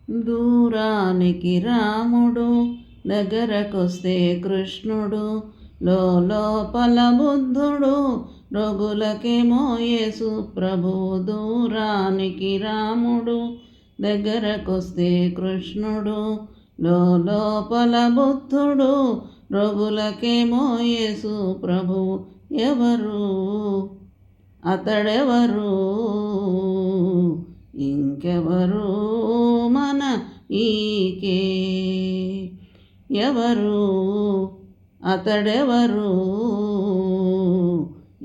దూరానికి రాముడు, దగ్గరకొస్తే కృష్ణుడు, లోపల బుద్ధుడు, రఘులకేమో యేసు ప్రభు. దూరానికి రాముడు, దగ్గరకొస్తే కృష్ణుడు, లోపల బుద్ధుడు, రఘులకేమో యేసు ప్రభు. ఎవరు అతడెవరు, ఇంకెవరు మన ఈకే. ఎవరు అతడెవరు,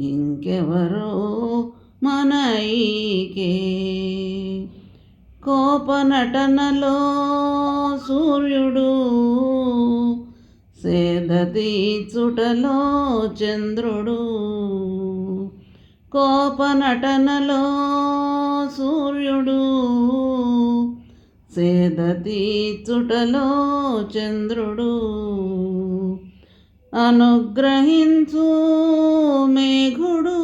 ఇంకెవరు మన ఈకే. కోపనటనలో సూర్యుడు, సేద తీర్చుటలో చంద్రుడు. కోపనటనలో సూర్యుడు, సేద తీర్చుటలో చంద్రుడు. అనుగ్రహించు మేఘుడు,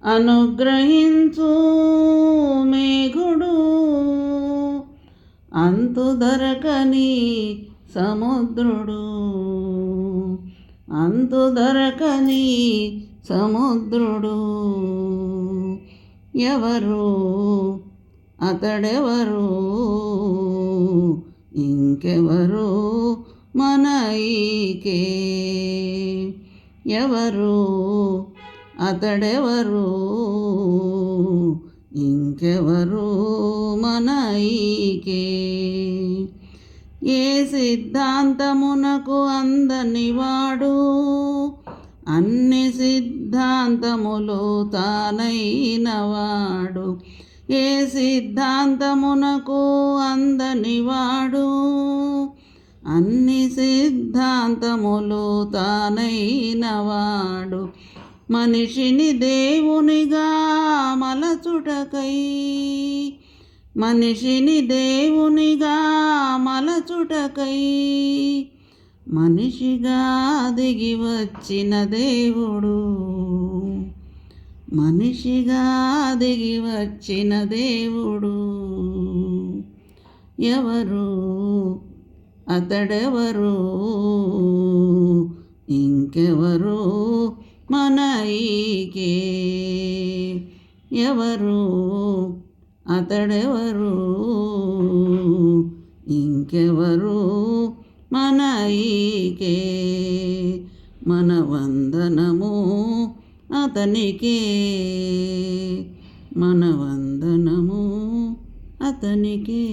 అనుగ్రహించు మేఘుడు. అంతు దొరకని సముద్రుడు, అంతు దొరకని సముద్రుడు. ఎవరు అతడెవరు, ఇంకెవరు మన ఈకే. ఎవరు అతడెవరు, ఇంకెవరు మన ఈకే. ఏ సిద్ధాంతమునకు అందనివాడు, అన్ని సిద్ధాంతములు తానైనవాడు. ఏ సిద్ధాంతమునకు అందనివాడు, అన్ని సిద్ధాంతములు తానైనవాడు. మనిషిని దేవునిగా మలచుటకై, మనిషిని దేవునిగా మలచుటకై, మనిషిగా దిగి వచ్చిన దేవుడు, మనిషిగా దిగి వచ్చిన దేవుడు. ఎవరు అతడెవరు, ఇంకెవరు మన ఈకే. ఎవరు అతడెవరు, ఇంకెవరు మన ఈకే. మన వందనము అతనికే, మన వందనము అతనికే.